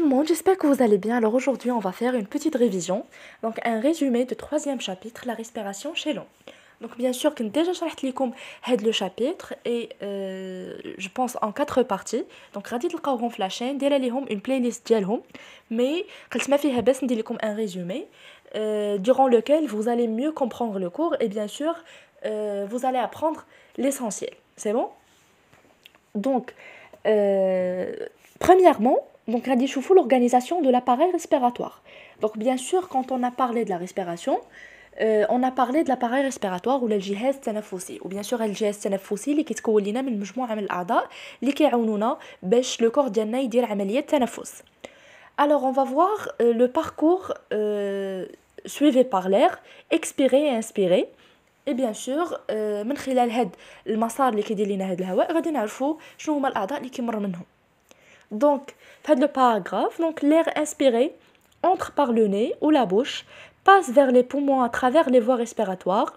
tout le monde, j'espère que vous allez bien. Alors aujourd'hui, on va faire une petite révision. Donc un résumé du troisième chapitre, la respiration chez l'homme. Donc bien sûr, que déjà شرحت لكم هذا le chapitre et je pense en 4 parties. Donc غادي تلقاوهم في la chaîne, دايره ليهم une playlist ديالهم. Mais قلت ما فيها بس ندير لكم un résumé durant lequel vous allez mieux comprendre le cours et bien sûr vous allez apprendre l'essentiel. C'est bon? Donc premièrement, donc غادي نشوفوا l'organisation de l'appareil respiratoire. Donc bien sûr quand on a parlé de la respiration, on a parlé de l'appareil respiratoire ولا الجهاز التنفسي وبيان سور الجهاز التنفسي اللي كيتكون لينا من مجموعه من الاعضاء اللي كيعاونونا باش لو كور ديالنا يدير عمليه التنفس. Alors on va voir le parcours suivi par l'air, expirer et inspirer. Et bien sûr من خلال هاد المسار اللي كيدير لينا هاد الهواء غادي نعرفوا شنو هما الاعضاء اللي كيمر منهم. Donc, fait le paragraphe, donc l'air inspiré entre par le nez ou la bouche, passe vers les poumons à travers les voies respiratoires,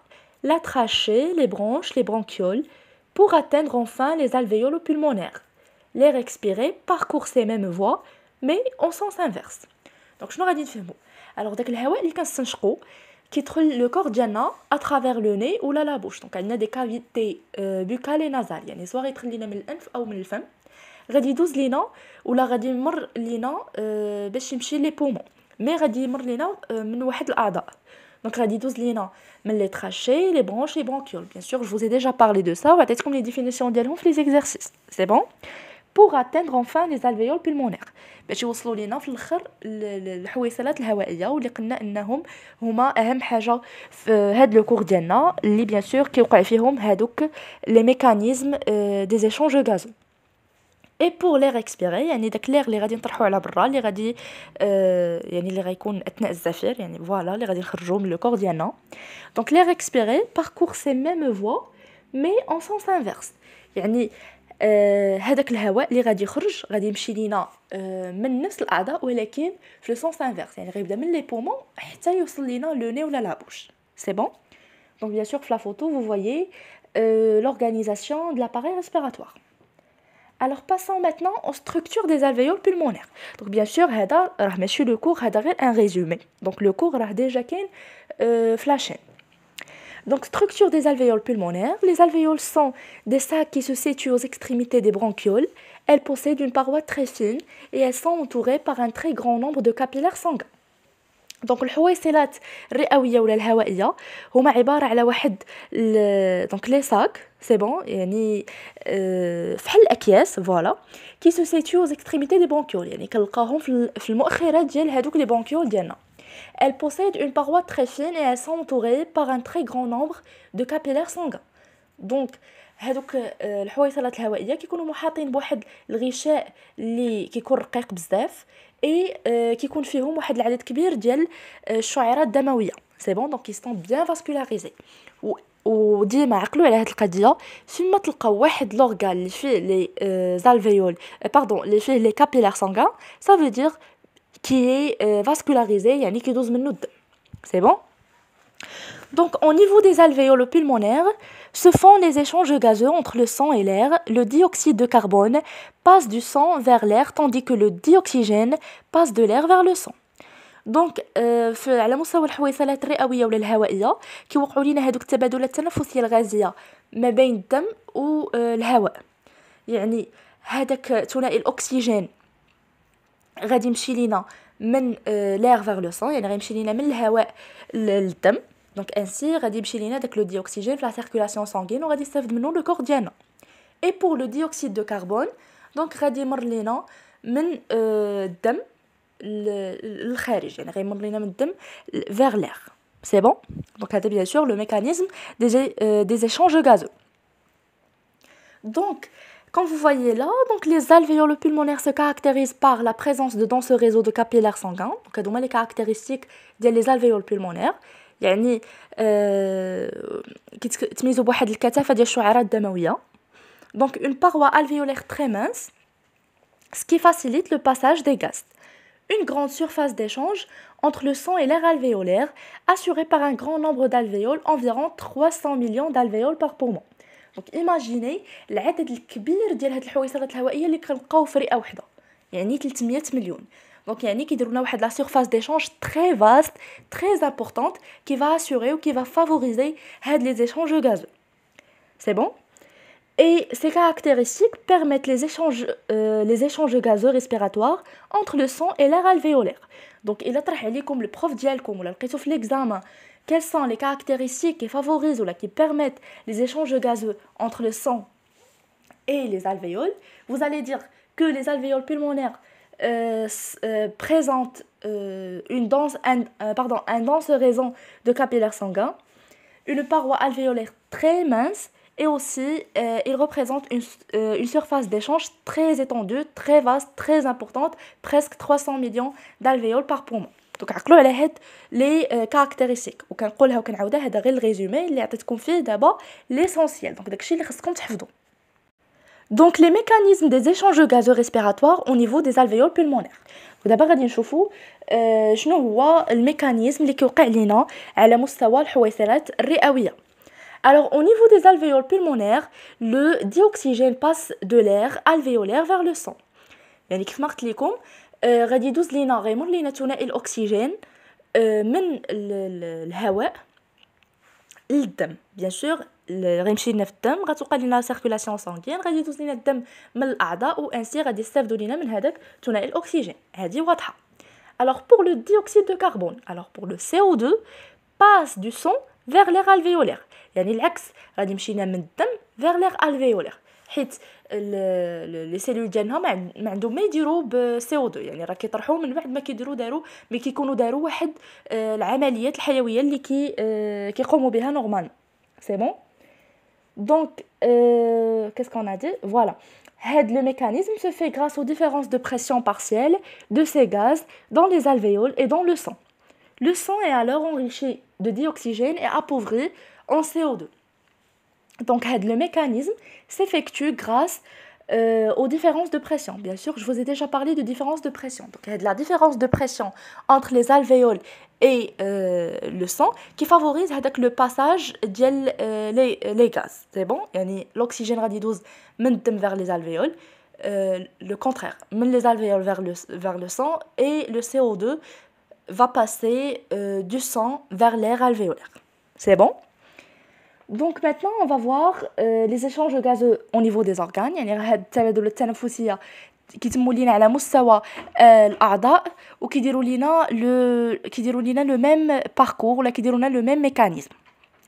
la trachée, les bronches, les bronchioles, pour atteindre enfin les alvéoles pulmonaires. L'air expiré parcourt ces mêmes voies, mais en sens inverse. Donc, je n'aurais dit de faire. Alors, dès que le hawa, il كنستنشقو كيدخل le corps ديالنا à travers le nez ou la bouche. Donc, عندنا des cavités buccales et nasales, يعني سواء يدخل لينا من الأنف أو من الفم. غادي يدوز لينا ولا غادي يمر لينا باش يمشي لي بومون مي غادي يمر لينا من واحد الاعضاء دونك غادي يدوز لينا من لي تراشي لي برونش لي برونكيول بيان سور جو فوز اي ديجا بارلي دو سا وعطيتكم لي ديفينيسيون ديالهم في لي زيكزارسيس سي بون pour atteindre enfin les alvéoles pulmonaires باش يوصلوا لينا في الاخر الحويصلات الهوائيه واللي قلنا انهم هما اهم حاجه في هاد لو كور ديالنا اللي بيان سور كيوقع فيهم هادوك لي ميكانيزم دي ايشانج غازو. Et pour l'air expiré يعني داك l'air اللي غادي نطرحوه على برا اللي غادي يعني اللي غيكون اثناء الزفير يعني فوالا اللي غادي نخرجوه من لو كور ديالنا. Donc l'air expiré parcourt ces mêmes voies mais en sens inverse. يعني هذاك الهواء اللي غادي يخرج غادي يمشي لينا من نفس الاعضاء ولكن في لو سونس انفيرس يعني غيبدا من لي بومون حتى يوصل لينا لو ني ولا لا بوش. C'est bon? Donc bien sûr, sur la photo, vous voyez l'organisation de l'appareil respiratoire. Alors passons maintenant aux structures des alvéoles pulmonaires. Donc bien sûr هذا راه ماشي le cours هذا غير un résumé. Donc le cours راه déjà كاين في la chaîne. Donc structure des alvéoles pulmonaires. Les alvéoles sont des sacs qui se situent aux extrémités des bronchioles. Elles possèdent une paroi très fine et elles sont entourées par un très grand nombre de capillaires sanguins. دونك الحويصلات الرئويه ولا الهوائيه هما عباره على واحد دونك لي ساك سي بون يعني فحال الاكياس فوالا كي سو سيتيو aux extrémités des bronchioles يعني كنلقاهم في المؤخرات ديال هذوك لي برونكيول ديالنا. Elles possèdent une paroi très fine et elles sont entourées par un très grand nombre de capillaires sanguins. Donc هذوك الحويصلات الهوائيه كيكونوا محاطين بواحد الغشاء اللي كيكون رقيق بزاف اي كيكون فيهم واحد العدد كبير ديال الشعيرات الدمويه سي بون دونك يستون بيان فاسكولاريزي وديما عقلوا على هاد القضيه فيما تلقاو واحد لورغان اللي فيه لي زالفيول باردون اللي فيه لي كابيلار سانغان سا فو دير كي فاسكولاريزي يعني كيدوز منه الدم سي بون. Donc, au niveau des alvéoles pulmonaires, se font les échanges gazeux entre le sang et l'air. Le dioxyde de carbone passe du sang vers l'air, tandis que le dioxygène passe de l'air vers le sang. Donc, على مستوى الحويصلات الرئوية ولا الهوائية كيوقعوا لينا هذوك التبادلات التنفسية الغازية ما بين الدم والهواء. يعني هذاك ثنائي الأكسجين غادي يمشي لينا من l'air vers le sang يعني غيمشي لينا من الهواء للدم. Donc ainsi غادي يمشي لينا داك لو ديوكسيجين في لا سيركولاسيون سانغين وغادي يستافد منه لو كور ديالنا. اي بور لو ديوكسيد دو كربون دونك غادي يمر لينا من الدم للخارج يعني غيمر لينا من الدم vers l'air. C'est bon? Donc هذا bien sûr le mécanisme des échanges gazeux. Donc comme vous voyez là, donc les alvéoles pulmonaires se caractérisent par la présence de dans ce réseau de capillaires sanguins. Donc هذوما les caractéristiques ديال les alvéoles pulmonaires. يعني كيتميزوا بواحد الكثافه ديال الشعيرات الدمويه. Donc une paroi alvéolaire très mince ce qui facilite le passage des gaz. Une grande surface d'échange entre le sang et l'air alvéolaire assurée par un grand nombre d'alvéoles, environ 300 millions d'alvéoles par poumon. Donc imaginez العدد الكبير ديال هاد الحويصلات الهوائيه اللي كنلقاو في رئه واحده يعني 300 مليون. Donc يعني كيديروا لنا واحد la surface d'échange très vaste, très importante qui va assurer ou qui va favoriser هاد les échanges gazeux. C'est bon? Et ces caractéristiques permettent les échanges gazeux respiratoires entre le sang et l'air alvéolaire. Donc, il a travaillé comme le prof ديالكم ولا لقيتو في l'examen quelles sont les caractéristiques qui favorisent ou qui permettent les échanges gazeux entre le sang et les alvéoles. Vous allez dire que les alvéoles pulmonaires présentent un dense réseau de capillaires sanguins, une paroi alvéolaire très mince, et aussi il représente une surface d'échange très étendue, très vaste, très importante, presque 300 millions d'alvéoles par poumon. Donc عقلوا على هاد les caractéristiques وكنقولها وكنعاودها هذا غير الريزومي اللي عطيتكم فيه دابا l'essentiel. Donc داكشي اللي خصكم تحفظوا. Donc les mécanismes des échanges gazeux respiratoires au niveau des alvéoles pulmonaires. ودابا غادي نشوفوا شنو هو الميكانيزم اللي كيوقع لينا على مستوى الحويصلات الرئويه. Alors, au niveau des alvéoles pulmonaires, le dioxygène passe de l'air alvéolaire vers le sang. يعني كيف ما قلت لكم غادي يدوز لينا غيمر لينا ثنائي الاكسجين من الهواء للدم. بيان سور غيمشي لنا في الدم، غتوقع لنا سيركولاسيون سانغين، غادي يدوز لينا الدم من الاعضاء وانسي غادي يستافدوا لينا من هذاك ثنائي الاكسجين. هذه واضحه. Alors pour le dioxyde de carbone, alors pour le CO2 passe du sang vers l'air alvéolaire. يعني العكس غادي يمشي لنا من الدم vers l'air alvéolaire حيت لي سيلول ديالنا ما عندهم ما يديروا ب CO2. يعني راه كيطرحوا من بعد ما داروا مي كيكونوا داروا واحد العمليات الحيويه اللي كيقوموا بها نورمال. سي بون. دونك qu'est-ce qu'on a dit voilà. Le mécanisme se fait grâce aux différences de pression partielle de ces gaz dans les alvéoles et dans le sang. Le sang est alors enrichi de dioxygène et appauvri en CO2. Donc, le mécanisme s'effectue grâce aux différences de pression. Bien sûr, je vous ai déjà parlé de différence de pression. Donc, il y a de la différence de pression entre les alvéoles et le sang qui favorise le passage les gaz. C'est bon? L'oxygène radidose vers les alvéoles. Le contraire, les alvéoles vers le sang et le CO2 va passer du sang vers l'air alvéolaire. C'est bon? Donc maintenant, on va voir les échanges gazeux au niveau des organes. يعني هاد التبادل التنفسية كيتموا لينا على مستوى الأعضاء وكيديروا لينا le même parcours ولا كيديروا لنا le même mécanisme.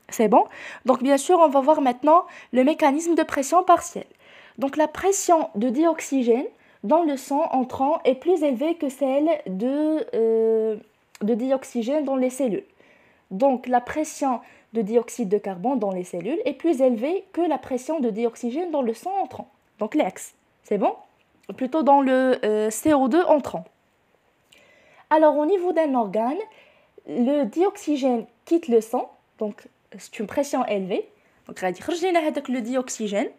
C'est bon? Donc bien sûr, on va voir maintenant le mécanisme de pression partielle. Donc la pression de dioxygène dans le sang entrant est plus élevée que celle de dioxygène dans les cellules. Donc la pression de dioxyde de carbone dans les cellules est plus élevée que la pression de dioxygène dans le sang entrant. Donc l'ex, c'est bon? Plutôt dans le CO2 entrant. Alors au niveau d'un organe, le dioxygène quitte le sang, donc c'est une pression élevée. Donc le dioxygène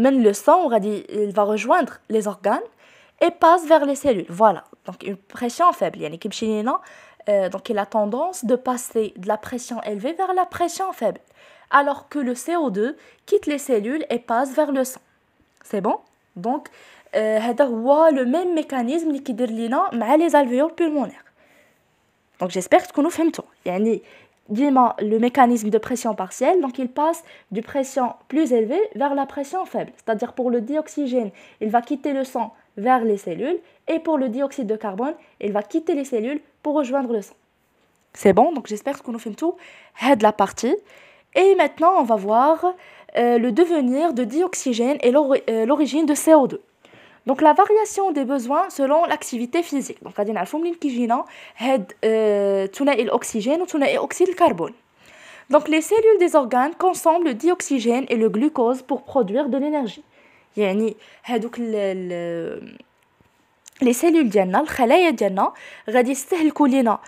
mène le sang, il va rejoindre les organes et passe vers les cellules. Voilà, donc une pression faible. Donc il a tendance de passer de la pression élevée vers la pression faible, alors que le CO2 quitte les cellules et passe vers le sang. C'est bon? Donc هذا هو le même mécanisme اللي كيدير لينا مع les alvéoles pulmonaires. Donc j'espère تكونوا فهمتوا. يعني ديما le mécanisme de pression partielle, donc il passe du pression plus élevée vers la pression faible. C'est-à-dire pour le dioxygène, il va quitter le sang vers les cellules, et pour le dioxyde de carbone, il va quitter les cellules pour rejoindre le sang. C'est bon? Donc j'espère que nous faisons tout de la partie. Et maintenant, on va voir le devenir de dioxygène et l'origine de CO2. Donc la variation des besoins selon l'activité physique. Donc غادي نعرفوا منين كيجينا هاد ثنائي الأكسجين وثنائي أكسيد الكربون. Donc les cellules des organes consomment le dioxygène et le glucose pour produire de l'énergie. يعني هادوك les cellules ديالنا الخلايا ديالنا غادي يستهلكوا لينا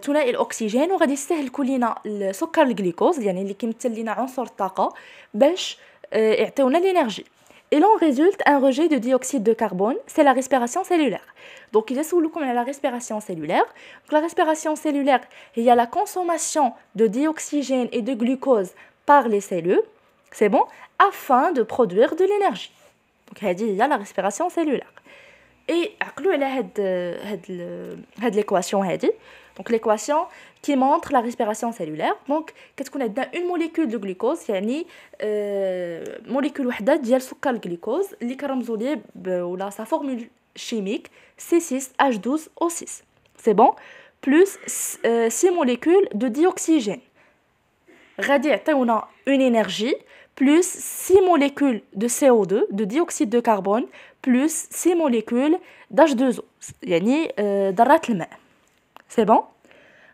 ثنائي الاكسجين وغادي يستهلكوا لينا السكر الجلوكوز يعني اللي كيمثل لينا عنصر الطاقه باش يعطيونا الانرجي. Et l'on résulte un rejet de dioxyde de carbone, c'est la respiration cellulaire. Donc il y a la respiration cellulaire. Donc, la respiration cellulaire, il y a la consommation de dioxygène et de glucose par les cellules, c'est bon, afin de produire de l'énergie. Donc il y a la respiration cellulaire. Et تعقلوا على هاد l'équation هادي. Donc l'équation qui montre la respiration cellulaire. Donc كتكون عندنا une molécule de glucose يعني molécule وحده ديال سكر الجلوكوز اللي كنرمزوا ليه ولا sa formule chimique C6H12O6. C'est bon? Plus 6 molécules de dioxygène. غادي يعطيونا une énergie plus 6 molécules de CO2 de dioxyde de carbone plus 6 molécules d'H2O يعني ذرات الماء. C'est bon?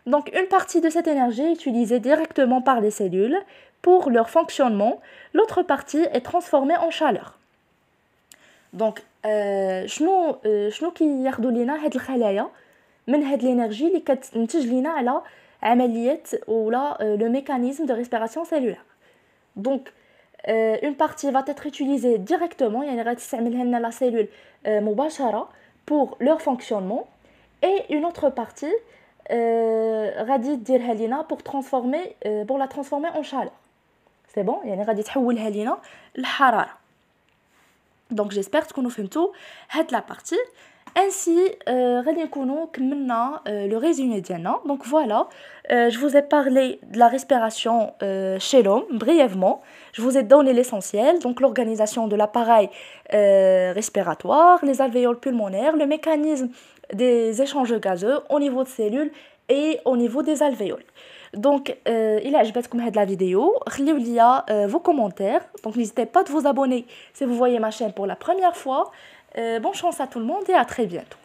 Donc une partie de cette énergie est utilisée directement par les cellules pour leur fonctionnement, l'autre partie est transformée en chaleur. Donc شنو كياخذوا لينا هاد الخلايا من هاد l'énergie اللي كتنتج لينا على عمليه ولا le mécanisme de respiration cellulaire. Donc une partie va être utilisée directement يعني غتستعملها لنا la cellule مباشرة pour leur fonctionnement et une autre partie غادي ديرها لينا pour la transformer en chaleur. C'est bon يعني غادي تحولها لينا للحرارة. Donc j'espère تكونوا فهمتوا هاد la partie. Ainsi غادي نكونوا كملنا le résumé ديالنا. Donc voilà, je vous ai parlé de la respiration chez l'homme brièvement. Je vous ai donné l'essentiel, donc l'organisation de l'appareil respiratoire, les alvéoles pulmonaires, le mécanisme des échanges gazeux au niveau de cellules et au niveau des alvéoles. Donc il a عجبتكم هاد la vidéo, خليو ليا vos commentaires. Donc n'hésitez pas de vous abonner si vous voyez ma chaîne pour la première fois. Bonne chance à tout le monde et à très bientôt.